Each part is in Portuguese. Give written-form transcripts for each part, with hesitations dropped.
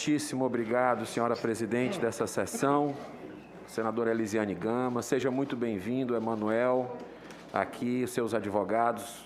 Muitíssimo obrigado, senhora presidente dessa sessão, senadora Elisiane Gama. Seja muito bem-vindo, Emanuel, aqui, seus advogados,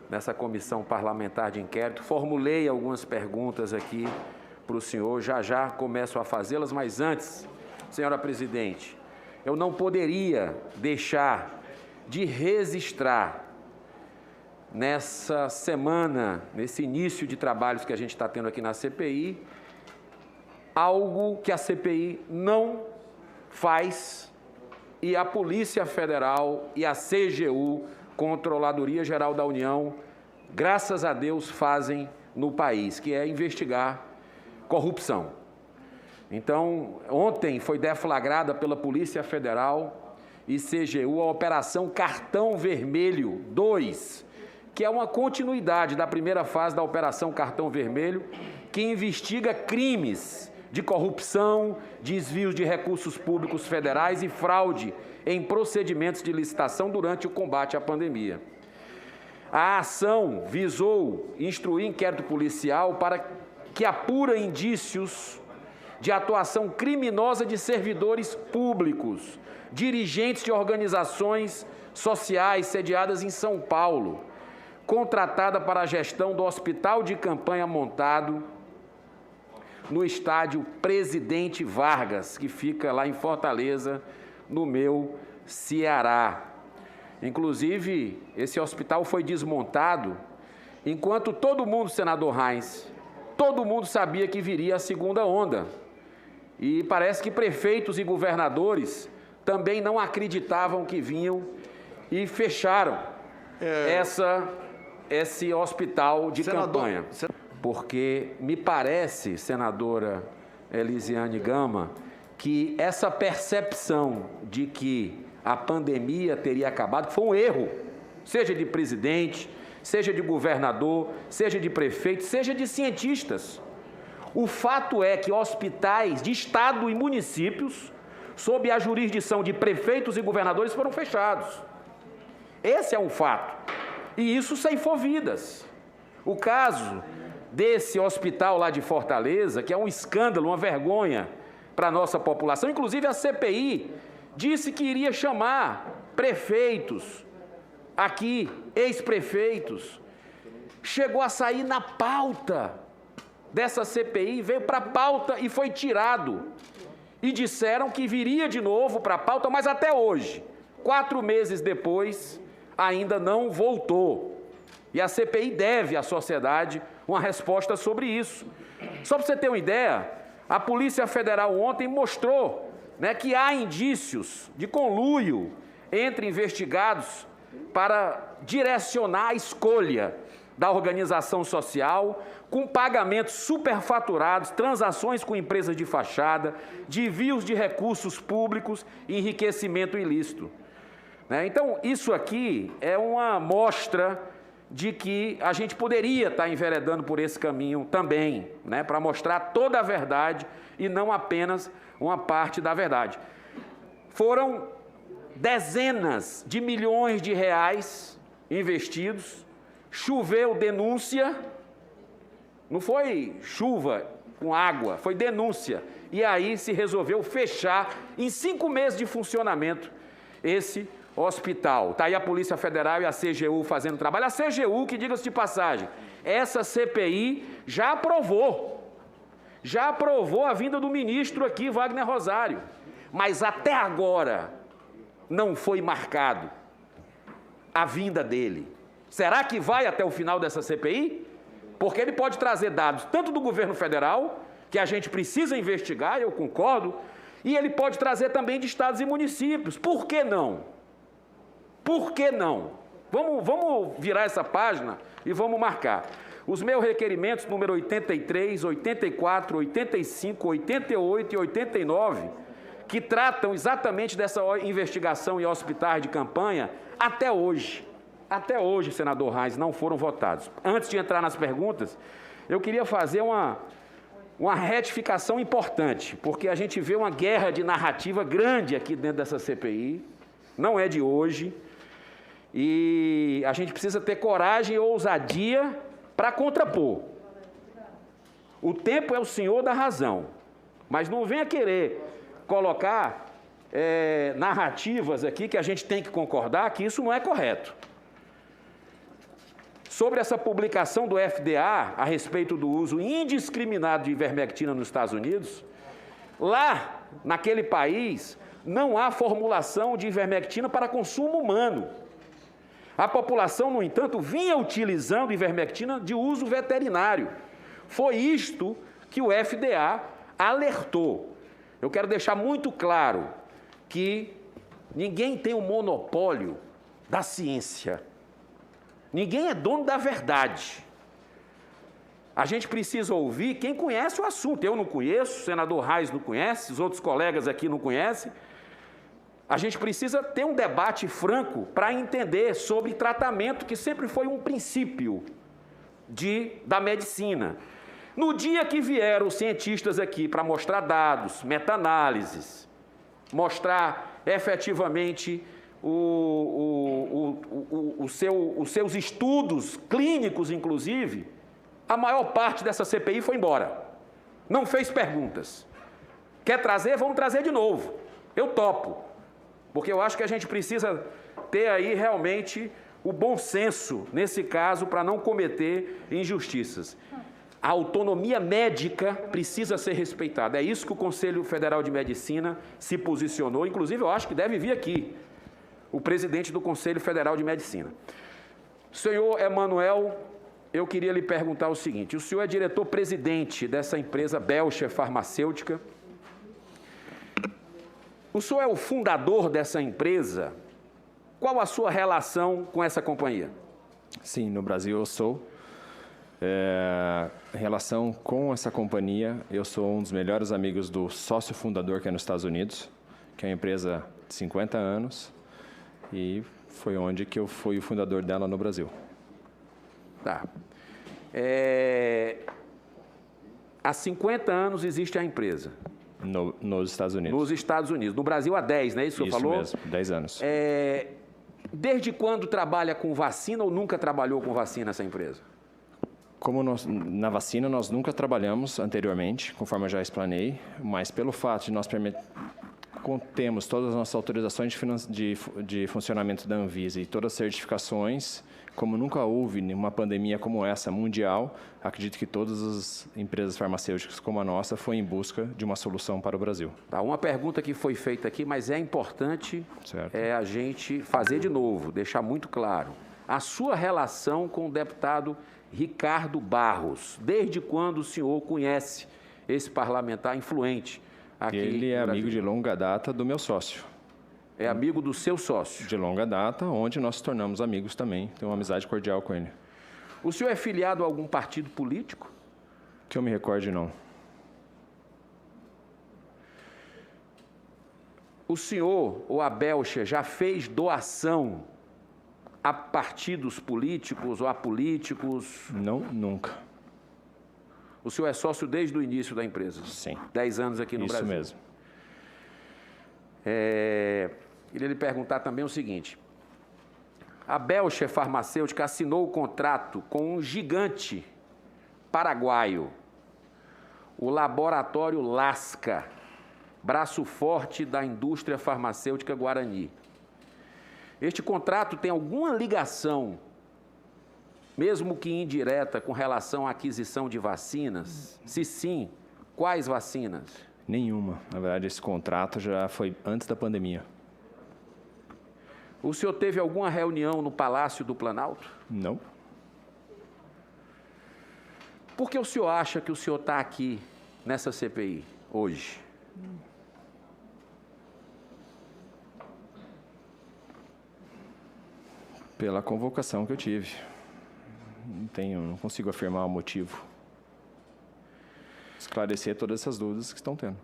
nessa comissão parlamentar de inquérito. Formulei algumas perguntas aqui para o senhor, já começo a fazê-las, mas antes, senhora presidente, eu não poderia deixar de registrar nessa semana, nesse início de trabalhos que a gente está tendo aqui na CPI, algo que a CPI não faz e a Polícia Federal e a CGU, Controladoria Geral da União, graças a Deus, fazem no país, que é investigar corrupção. Então, ontem foi deflagrada pela Polícia Federal e CGU a Operação Cartão Vermelho 2, que é uma continuidade da primeira fase da Operação Cartão Vermelho, que investiga crimes de corrupção, desvios de recursos públicos federais e fraude em procedimentos de licitação durante o combate à pandemia. A ação visou instruir inquérito policial para que apura indícios de atuação criminosa de servidores públicos, dirigentes de organizações sociais sediadas em São Paulo, contratada para a gestão do hospital de campanha montado no estádio Presidente Vargas, que fica lá em Fortaleza, no meu Ceará. Inclusive, esse hospital foi desmontado enquanto todo mundo, senador Reins, todo mundo sabia que viria a segunda onda. E parece que prefeitos e governadores também não acreditavam que vinham e fecharam esse hospital de campanha. Porque me parece, senadora Elisiane Gama, que essa percepção de que a pandemia teria acabado foi um erro, seja de presidente, seja de governador, seja de prefeito, seja de cientistas. O fato é que hospitais de estado e municípios, sob a jurisdição de prefeitos e governadores, foram fechados. Esse é um fato. E isso ceifou vidas. O caso desse hospital lá de Fortaleza, que é um escândalo, uma vergonha para a nossa população, inclusive a CPI disse que iria chamar prefeitos aqui, ex-prefeitos, chegou a sair na pauta dessa CPI, veio para a pauta e foi tirado. E disseram que viria de novo para a pauta, mas até hoje, 4 meses depois, ainda não voltou. E a CPI deve à sociedade uma resposta sobre isso. Só para você ter uma ideia, a Polícia Federal ontem mostrou, que há indícios de conluio entre investigados para direcionar a escolha da organização social com pagamentos superfaturados, transações com empresas de fachada, desvios de recursos públicos e enriquecimento ilícito. Então, isso aqui é uma amostra de que a gente poderia estar enveredando por esse caminho também, para mostrar toda a verdade e não apenas uma parte da verdade. Foram dezenas de milhões de reais investidos, choveu denúncia, não foi chuva com água, foi denúncia. E aí se resolveu fechar em 5 meses de funcionamento esse hospital. Está aí a Polícia Federal e a CGU fazendo trabalho. A CGU, que diga-se de passagem, essa CPI já aprovou a vinda do ministro aqui, Wagner Rosário. Mas até agora não foi marcado a vinda dele. Será que vai até o final dessa CPI? Porque ele pode trazer dados tanto do governo federal, que a gente precisa investigar, eu concordo, e ele pode trazer também de estados e municípios. Por que não? Por que não? Vamos virar essa página e vamos marcar. Os meus requerimentos, número 83, 84, 85, 88 e 89, que tratam exatamente dessa investigação em hospitais de campanha, até hoje, senador Reins, não foram votados. Antes de entrar nas perguntas, eu queria fazer uma retificação importante, porque a gente vê uma guerra de narrativa grande aqui dentro dessa CPI, não é de hoje, e a gente precisa ter coragem e ousadia para contrapor. O tempo é o senhor da razão, mas não venha querer colocar narrativas aqui que a gente tem que concordar que isso não é correto. Sobre essa publicação do FDA a respeito do uso indiscriminado de ivermectina nos Estados Unidos, lá, naquele país, não há formulação de ivermectina para consumo humano. A população, no entanto, vinha utilizando ivermectina de uso veterinário. Foi isto que o FDA alertou. Eu quero deixar muito claro que ninguém tem o monopólio da ciência. Ninguém é dono da verdade. A gente precisa ouvir quem conhece o assunto. Eu não conheço, o senador Reis não conhece, os outros colegas aqui não conhecem. A gente precisa ter um debate franco para entender sobre tratamento, que sempre foi um princípio da medicina. No dia que vieram os cientistas aqui para mostrar dados, meta-análises, mostrar efetivamente os seus estudos clínicos, inclusive, a maior parte dessa CPI foi embora. Não fez perguntas. Quer trazer? Vamos trazer de novo. Eu topo. Porque eu acho que a gente precisa ter aí realmente o bom senso, nesse caso, para não cometer injustiças. A autonomia médica precisa ser respeitada. É isso que o Conselho Federal de Medicina se posicionou. Inclusive, eu acho que deve vir aqui o presidente do Conselho Federal de Medicina. Senhor Emanuel, eu queria lhe perguntar o seguinte: o senhor é diretor-presidente dessa empresa Belcher Farmacêutica. O senhor é o fundador dessa empresa. Qual a sua relação com essa companhia? Sim, no Brasil eu sou. Em relação com essa companhia, eu sou um dos melhores amigos do sócio fundador, que é nos Estados Unidos, que é uma empresa de 50 anos, e foi onde que eu fui o fundador dela no Brasil. Tá. Há 50 anos existe a empresa. Nos Estados Unidos. Nos Estados Unidos. No Brasil há 10, não é isso que você falou? Isso mesmo, 10 anos. Desde quando trabalha com vacina ou nunca trabalhou com vacina essa empresa? Como na vacina nós nunca trabalhamos anteriormente, conforme eu já explanei, mas pelo fato de nós temos todas as nossas autorizações de funcionamento da Anvisa e todas as certificações, como nunca houve uma pandemia como essa mundial, acredito que todas as empresas farmacêuticas como a nossa foi em busca de uma solução para o Brasil. Tá, uma pergunta que foi feita aqui, mas é importante a gente fazer de novo, deixar muito claro. A sua relação com o deputado Ricardo Barros, desde quando o senhor conhece esse parlamentar influente aqui? Ele é amigo de longa data do meu sócio. É amigo do seu sócio? De longa data, onde nós nos tornamos amigos também. Tenho uma amizade cordial com ele. O senhor é filiado a algum partido político? Que eu me recorde, não. O senhor, ou a Belcher, já fez doação a partidos políticos ou a políticos? Não, nunca. O senhor é sócio desde o início da empresa? Sim. 10 anos aqui no Brasil? Isso mesmo. Queria lhe perguntar também o seguinte: a Belcher Farmacêutica assinou o contrato com um gigante paraguaio, o Laboratório Lasca, braço forte da indústria farmacêutica Guarani. Este contrato tem alguma ligação, mesmo que indireta, com relação à aquisição de vacinas? Se sim, quais vacinas? Nenhuma. Na verdade, esse contrato já foi antes da pandemia. O senhor teve alguma reunião no Palácio do Planalto? Não. Por que o senhor acha que o senhor está aqui nessa CPI hoje? Pela convocação que eu tive. Não consigo afirmar o motivo. Esclarecer todas essas dúvidas que estão tendo.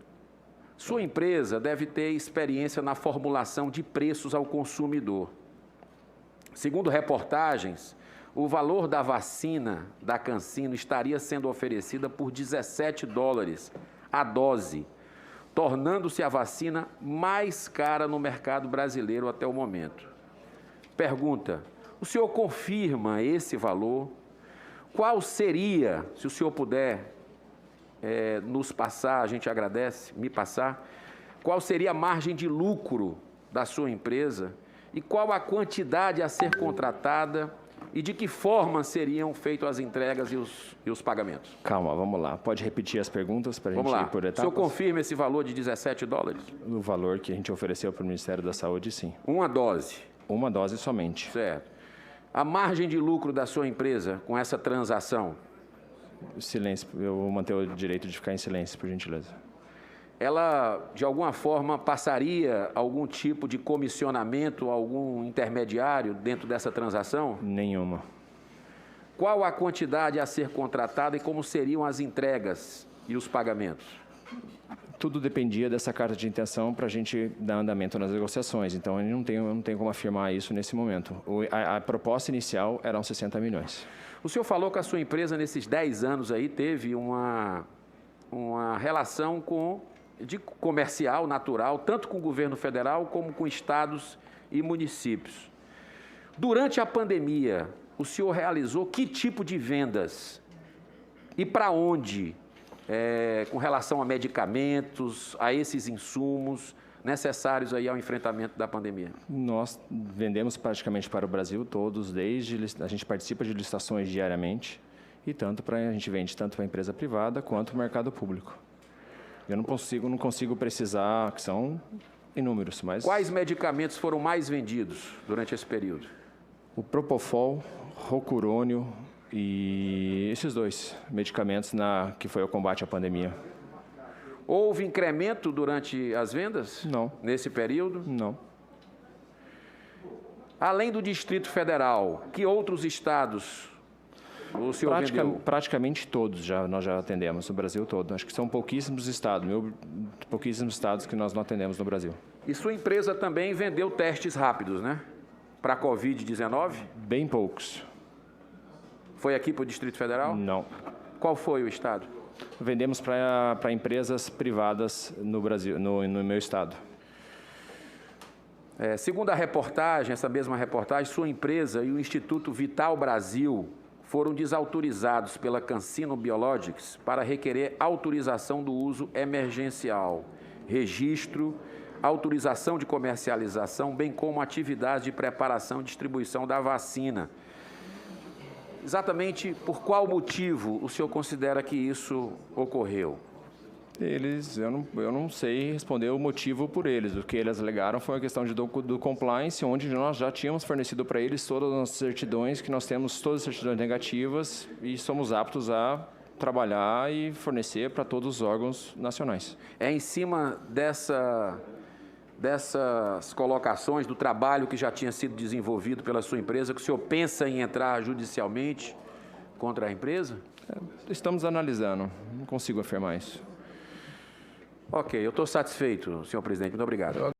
Sua empresa deve ter experiência na formulação de preços ao consumidor. Segundo reportagens, o valor da vacina da CanSino estaria sendo oferecida por $17 a dose, tornando-se a vacina mais cara no mercado brasileiro até o momento. Pergunta: o senhor confirma esse valor? Qual seria, se o senhor puder nos passar, a gente agradece, me passar, qual seria a margem de lucro da sua empresa e qual a quantidade a ser contratada e de que forma seriam feitas as entregas e os pagamentos? Calma, vamos lá. Pode repetir as perguntas para a gente ir por etapas? O senhor confirma esse valor de $17? O valor que a gente ofereceu para o Ministério da Saúde, sim. Uma dose? Uma dose somente. Certo. A margem de lucro da sua empresa com essa transação? Silêncio. Eu vou manter o direito de ficar em silêncio, por gentileza. Ela, de alguma forma, passaria algum tipo de comissionamento, algum intermediário dentro dessa transação? Nenhuma. Qual a quantidade a ser contratada e como seriam as entregas e os pagamentos? Tudo dependia dessa carta de intenção para a gente dar andamento nas negociações. Então, eu não tenho como afirmar isso nesse momento. A proposta inicial eram 60 milhões. O senhor falou que a sua empresa, nesses 10 anos aí, teve uma relação de comercial, natural, tanto com o governo federal como com estados e municípios. Durante a pandemia, o senhor realizou que tipo de vendas e para onde, com relação a medicamentos, a esses insumos necessários aí ao enfrentamento da pandemia? Nós vendemos praticamente para o Brasil todos, a gente participa de licitações diariamente e a gente vende tanto para a empresa privada quanto para o mercado público. Eu não consigo precisar, que são inúmeros, mas... Quais medicamentos foram mais vendidos durante esse período? O Propofol, Rocurônio e esses dois medicamentos que foi o combate à pandemia. Houve incremento durante as vendas? Não. Nesse período? Não. Além do Distrito Federal, que outros estados o senhor vendeu? Praticamente todos nós já atendemos no Brasil todo. Acho que são pouquíssimos estados que nós não atendemos no Brasil. E sua empresa também vendeu testes rápidos, né? Para a Covid-19? Bem poucos. Foi aqui para o Distrito Federal? Não. Qual foi o estado? Vendemos para empresas privadas no Brasil, no meu estado. Segundo a reportagem, essa mesma reportagem, sua empresa e o Instituto Vital Brasil foram desautorizados pela CanSino Biologics para requerer autorização do uso emergencial, registro, autorização de comercialização, bem como atividades de preparação e distribuição da vacina. Exatamente por qual motivo o senhor considera que isso ocorreu? Eu não sei responder o motivo por eles. O que eles alegaram foi a questão do compliance, onde nós já tínhamos fornecido para eles todas as nossas certidões, que nós temos todas as certidões negativas e somos aptos a trabalhar e fornecer para todos os órgãos nacionais. É em cima dessas colocações do trabalho que já tinha sido desenvolvido pela sua empresa que o senhor pensa em entrar judicialmente contra a empresa? Estamos analisando, não consigo afirmar isso. Ok, eu estou satisfeito, senhor presidente. Muito obrigado.